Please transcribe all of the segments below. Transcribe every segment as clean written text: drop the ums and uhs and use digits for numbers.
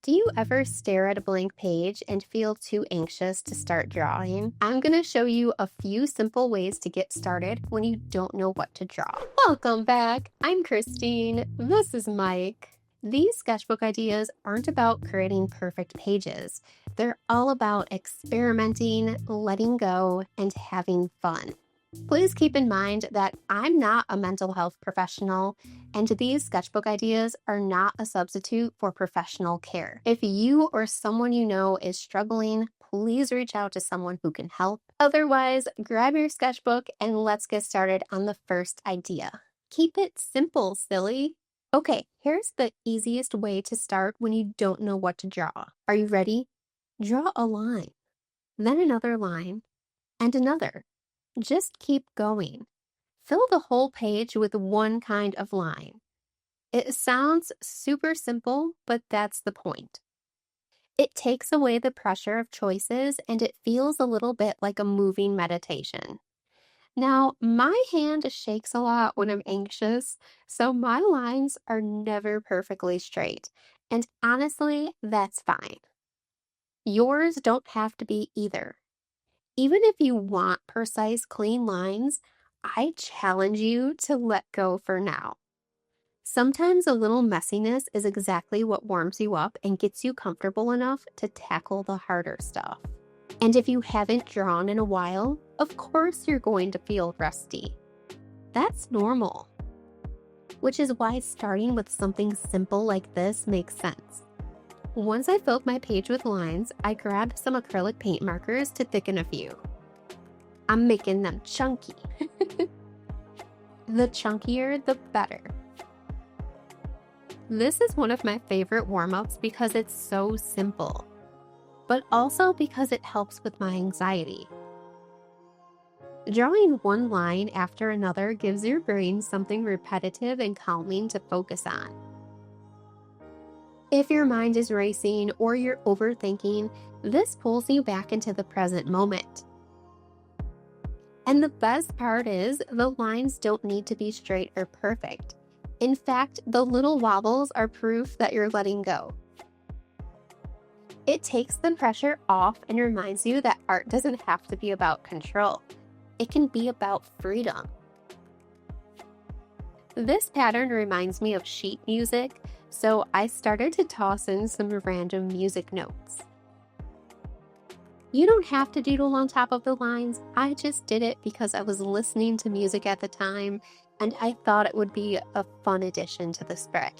Do you ever stare at a blank page and feel too anxious to start drawing? I'm going to show you a few simple ways to get started when you don't know what to draw. Welcome back. I'm Christine. This is Mike. These sketchbook ideas aren't about creating perfect pages. They're all about experimenting, letting go, and having fun. Please keep in mind that I'm not a mental health professional, and these sketchbook ideas are not a substitute for professional care. If you or someone you know is struggling, please reach out to someone who can help. Otherwise, grab your sketchbook and let's get started on the first idea. Keep it simple, silly. Okay, here's the easiest way to start when you don't know what to draw. Are you ready? Draw a line, then another line, and another. Just keep going. Fill the whole page with one kind of line. It sounds super simple, but that's the point. It takes away the pressure of choices and it feels a little bit like a moving meditation. Now, my hand shakes a lot when I'm anxious, so my lines are never perfectly straight. And honestly, that's fine. Yours don't have to be either. Even if you want precise, clean lines, I challenge you to let go for now. Sometimes a little messiness is exactly what warms you up and gets you comfortable enough to tackle the harder stuff. And if you haven't drawn in a while, of course you're going to feel rusty. That's normal. Which is why starting with something simple like this makes sense. Once I filled my page with lines, I grabbed some acrylic paint markers to thicken a few. I'm making them chunky. The chunkier, the better. This is one of my favorite warm-ups because it's so simple, but also because it helps with my anxiety. Drawing one line after another gives your brain something repetitive and calming to focus on. If your mind is racing or you're overthinking, this pulls you back into the present moment. And the best part is, the lines don't need to be straight or perfect. In fact, the little wobbles are proof that you're letting go. It takes the pressure off and reminds you that art doesn't have to be about control. It can be about freedom. This pattern reminds me of sheet music, so I started to toss in some random music notes. You don't have to doodle on top of the lines. I just did it because I was listening to music at the time, and I thought it would be a fun addition to the spread.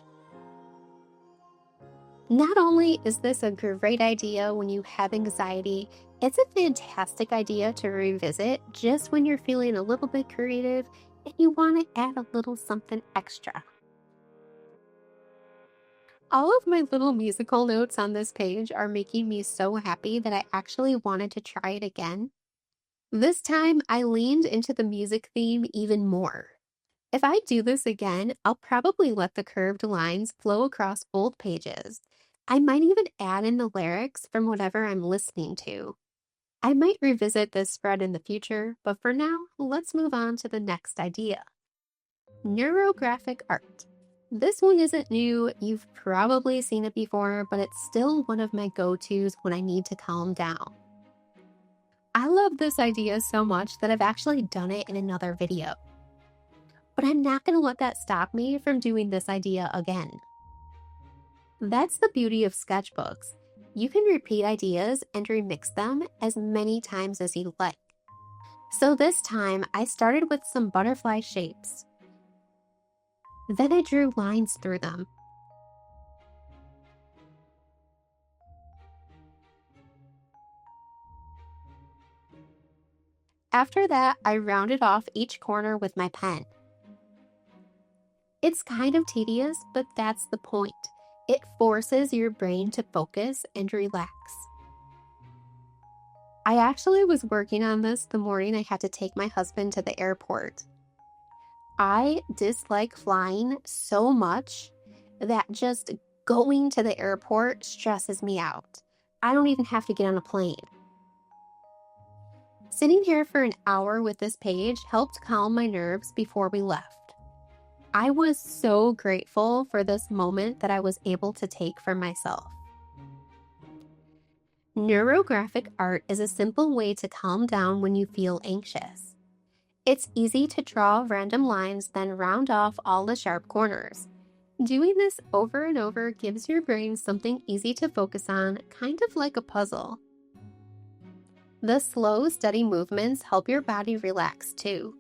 Not only is this a great idea when you have anxiety, it's a fantastic idea to revisit just when you're feeling a little bit creative and you want to add a little something extra. All of my little musical notes on this page are making me so happy that I actually wanted to try it again. This time, I leaned into the music theme even more. If I do this again, I'll probably let the curved lines flow across both pages. I might even add in the lyrics from whatever I'm listening to. I might revisit this spread in the future, but for now, let's move on to the next idea. Neurographic art. This one isn't new, you've probably seen it before, but it's still one of my go-tos when I need to calm down. I love this idea so much that I've actually done it in another video. But I'm not going to let that stop me from doing this idea again. That's the beauty of sketchbooks. You can repeat ideas and remix them as many times as you like. So this time, I started with some butterfly shapes. Then I drew lines through them. After that, I rounded off each corner with my pen. It's kind of tedious, but that's the point. It forces your brain to focus and relax. I actually was working on this the morning I had to take my husband to the airport. I dislike flying so much that just going to the airport stresses me out. I don't even have to get on a plane. Sitting here for an hour with this page helped calm my nerves before we left. I was so grateful for this moment that I was able to take for myself. Neurographic art is a simple way to calm down when you feel anxious. It's easy to draw random lines, then round off all the sharp corners. Doing this over and over gives your brain something easy to focus on, kind of like a puzzle. The slow, steady movements help your body relax too.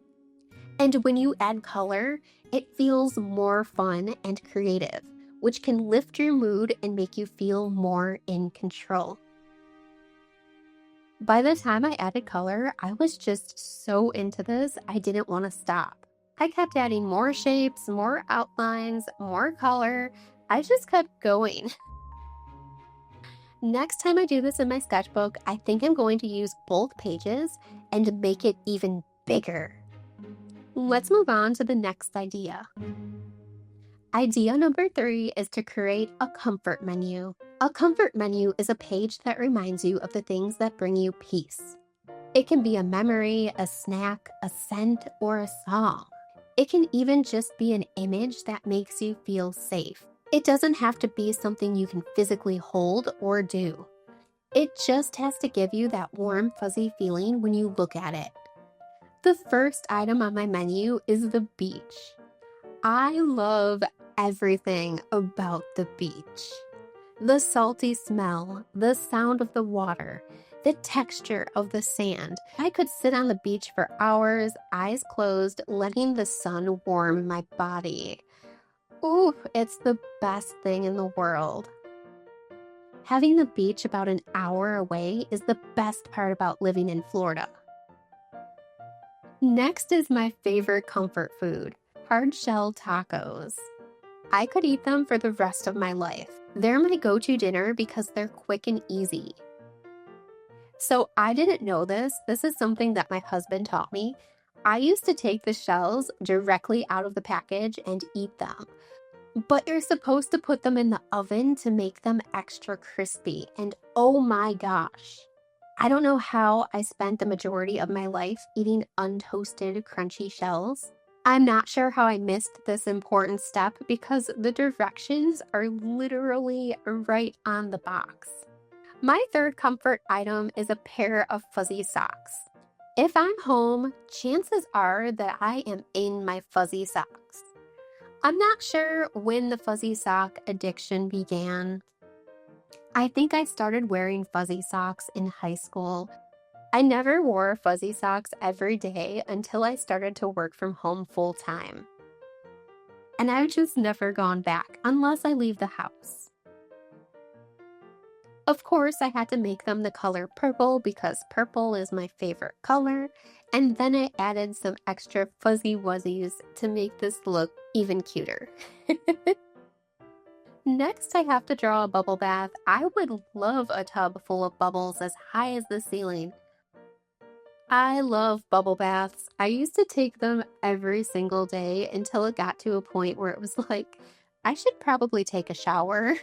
And when you add color, it feels more fun and creative, which can lift your mood and make you feel more in control. By the time I added color, I was just so into this, I didn't want to stop. I kept adding more shapes, more outlines, more color. I just kept going. Next time I do this in my sketchbook, I think I'm going to use both pages and make it even bigger. Let's move on to the next idea. Idea number 3 is to create a comfort menu. A comfort menu is a page that reminds you of the things that bring you peace. It can be a memory, a snack, a scent, or a song. It can even just be an image that makes you feel safe. It doesn't have to be something you can physically hold or do. It just has to give you that warm, fuzzy feeling when you look at it. The first item on my menu is the beach. I love everything about the beach. The salty smell, the sound of the water, the texture of the sand. I could sit on the beach for hours, eyes closed, letting the sun warm my body. Ooh, it's the best thing in the world. Having the beach about an hour away is the best part about living in Florida. Next is my favorite comfort food, hard-shell tacos. I could eat them for the rest of my life. They're my go-to dinner because they're quick and easy. So I didn't know this. This is something that my husband taught me. I used to take the shells directly out of the package and eat them. But you're supposed to put them in the oven to make them extra crispy. And oh my gosh, I don't know how I spent the majority of my life eating untoasted, crunchy shells. I'm not sure how I missed this important step because the directions are literally right on the box. My third comfort item is a pair of fuzzy socks. If I'm home, chances are that I am in my fuzzy socks. I'm not sure when the fuzzy sock addiction began. I think I started wearing fuzzy socks in high school. I never wore fuzzy socks every day until I started to work from home full time. And I've just never gone back unless I leave the house. Of course, I had to make them the color purple because purple is my favorite color, and then I added some extra fuzzy wuzzies to make this look even cuter. Next, I have to draw a bubble bath. I would love a tub full of bubbles as high as the ceiling. I love bubble baths. I used to take them every single day until it got to a point where it was like, I should probably take a shower.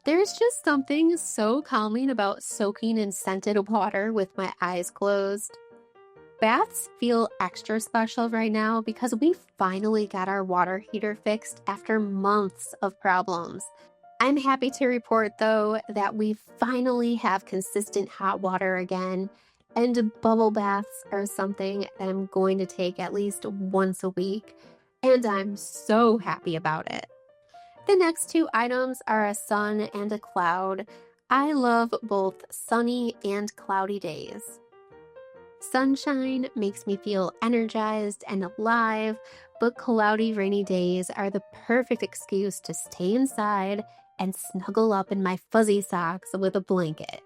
There's just something so calming about soaking in scented water with my eyes closed. Baths feel extra special right now because we finally got our water heater fixed after months of problems. I'm happy to report, though, that we finally have consistent hot water again, and bubble baths are something that I'm going to take at least once a week, and I'm so happy about it. The next two items are a sun and a cloud. I love both sunny and cloudy days. Sunshine makes me feel energized and alive, but cloudy, rainy days are the perfect excuse to stay inside and snuggle up in my fuzzy socks with a blanket.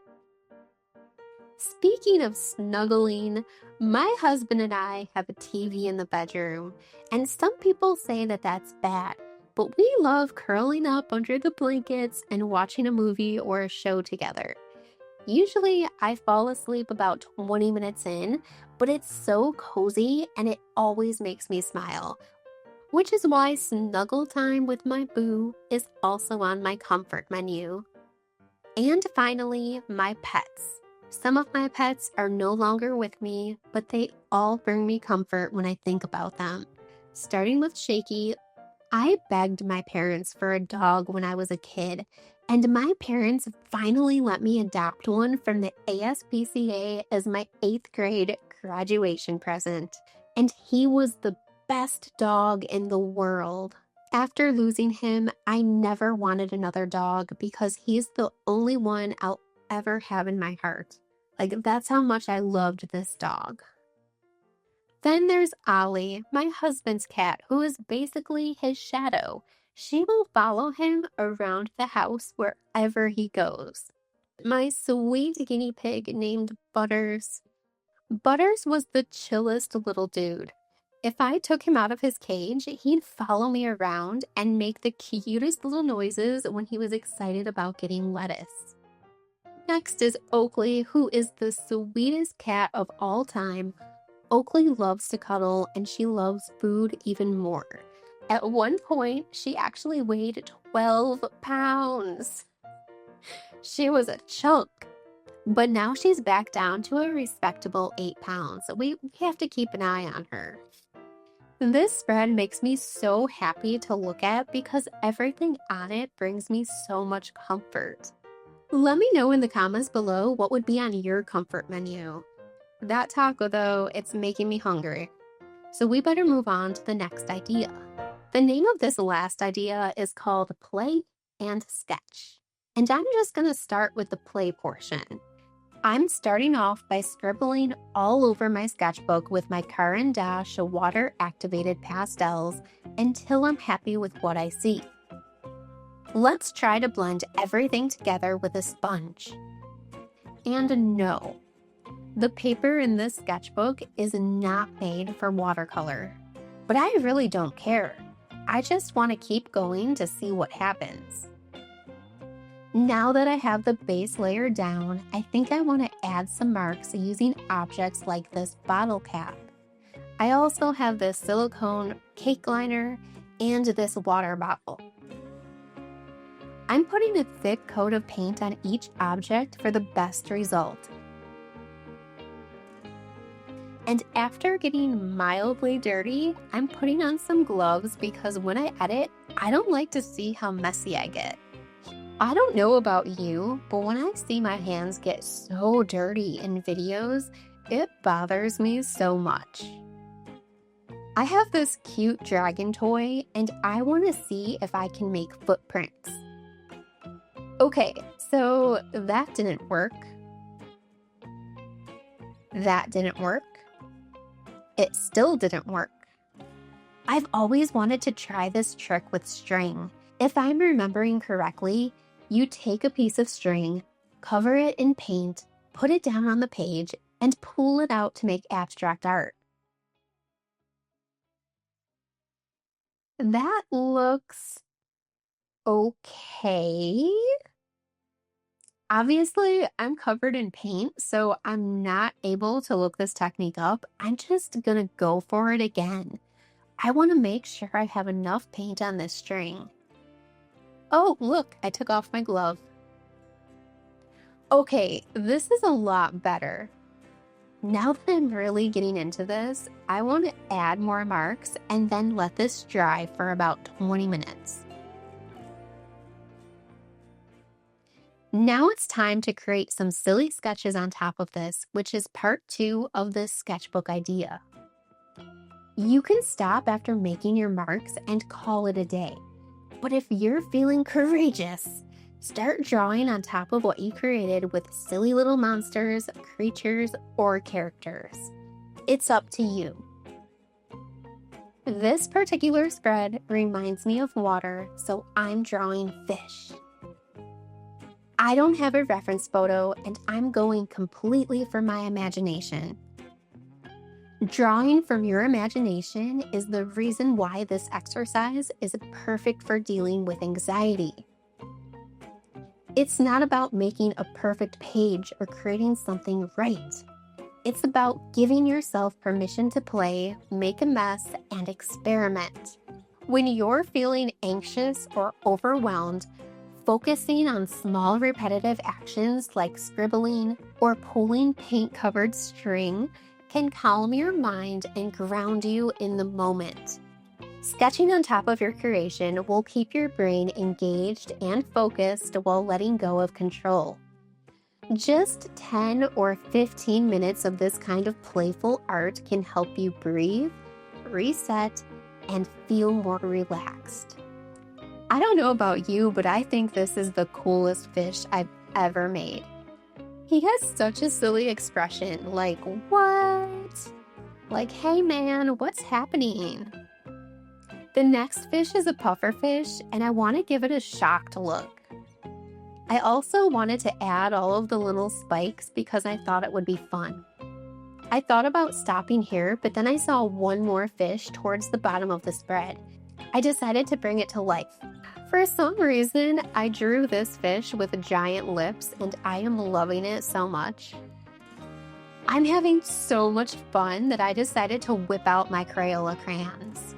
Speaking of snuggling, my husband and I have a TV in the bedroom, and some people say that that's bad, but we love curling up under the blankets and watching a movie or a show together. Usually, I fall asleep about 20 minutes in, but it's so cozy and it always makes me smile, which is why snuggle time with my boo is also on my comfort menu. And finally, my pets. Some of my pets are no longer with me, but they all bring me comfort when I think about them. Starting with Shaky, I begged my parents for a dog when I was a kid, and my parents finally let me adopt one from the ASPCA as my 8th grade graduation present. And he was the best dog in the world. After losing him, I never wanted another dog because he's the only one I'll ever have in my heart. Like, that's how much I loved this dog. Then there's Ollie, my husband's cat, who is basically his shadow. She will follow him around the house wherever he goes. My sweet guinea pig named Butters. Butters was the chillest little dude. If I took him out of his cage, he'd follow me around and make the cutest little noises when he was excited about getting lettuce. Next is Oakley, who is the sweetest cat of all time. Oakley loves to cuddle and she loves food even more. At one point, she actually weighed 12 pounds. She was a chunk, but now she's back down to a respectable 8 pounds. We have to keep an eye on her. This spread makes me so happy to look at because everything on it brings me so much comfort. Let me know in the comments below what would be on your comfort menu. That taco, though, it's making me hungry. So we better move on to the next idea. The name of this last idea is called Play and Sketch. And I'm just going to start with the play portion. I'm starting off by scribbling all over my sketchbook with my Caran d'Ache water-activated pastels until I'm happy with what I see. Let's try to blend everything together with a sponge. And no, the paper in this sketchbook is not made for watercolor. But I really don't care. I just want to keep going to see what happens. Now that I have the base layer down, I think I want to add some marks using objects like this bottle cap. I also have this silicone cake liner and this water bottle. I'm putting a thick coat of paint on each object for the best result. And after getting mildly dirty, I'm putting on some gloves because when I edit, I don't like to see how messy I get. I don't know about you, but when I see my hands get so dirty in videos, it bothers me so much. I have this cute dragon toy and I want to see if I can make footprints. Okay, so that didn't work. That didn't work. It still didn't work. I've always wanted to try this trick with string. If I'm remembering correctly, you take a piece of string, cover it in paint, put it down on the page, and pull it out to make abstract art. That looks okay. Obviously, I'm covered in paint, so I'm not able to look this technique up. I'm just gonna go for it again. I want to make sure I have enough paint on this string. Oh, look, I took off my glove. Okay, this is a lot better. Now that I'm really getting into this, I want to add more marks and then let this dry for about 20 minutes. Now it's time to create some silly sketches on top of this, which is part 2 of this sketchbook idea. You can stop after making your marks and call it a day. But if you're feeling courageous, start drawing on top of what you created with silly little monsters, creatures, or characters. It's up to you. This particular spread reminds me of water, so I'm drawing fish. I don't have a reference photo, and I'm going completely from my imagination. Drawing from your imagination is the reason why this exercise is perfect for dealing with anxiety. It's not about making a perfect page or creating something right. It's about giving yourself permission to play, make a mess, and experiment. When you're feeling anxious or overwhelmed, focusing on small repetitive actions like scribbling or pulling paint-covered string can calm your mind and ground you in the moment. Sketching on top of your creation will keep your brain engaged and focused while letting go of control. Just 10 or 15 minutes of this kind of playful art can help you breathe, reset, and feel more relaxed. I don't know about you, but I think this is the coolest fish I've ever made. He has such a silly expression, like, what? Like, hey man, what's happening? The next fish is a pufferfish, and I want to give it a shocked look. I also wanted to add all of the little spikes because I thought it would be fun. I thought about stopping here, but then I saw one more fish towards the bottom of the spread. I decided to bring it to life. For some reason, I drew this fish with giant lips, and I am loving it so much. I'm having so much fun that I decided to whip out my Crayola crayons,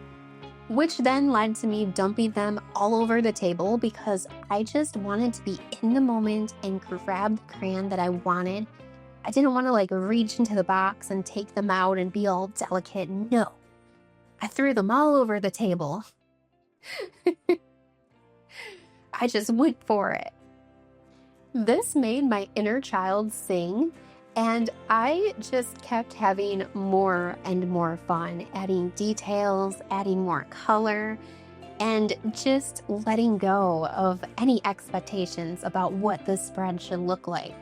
which then led to me dumping them all over the table because I just wanted to be in the moment and grab the crayon that I wanted. I didn't want to reach into the box and take them out and be all delicate. No, I threw them all over the table. I just went for it. This made my inner child sing, and I just kept having more and more fun, adding details, adding more color, and just letting go of any expectations about what this spread should look like.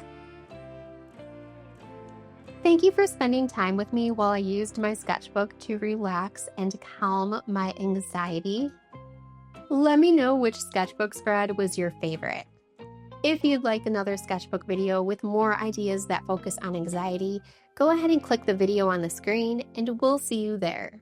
Thank you for spending time with me while I used my sketchbook to relax and calm my anxiety. Let me know which sketchbook spread was your favorite. If you'd like another sketchbook video with more ideas that focus on anxiety, go ahead and click the video on the screen and we'll see you there.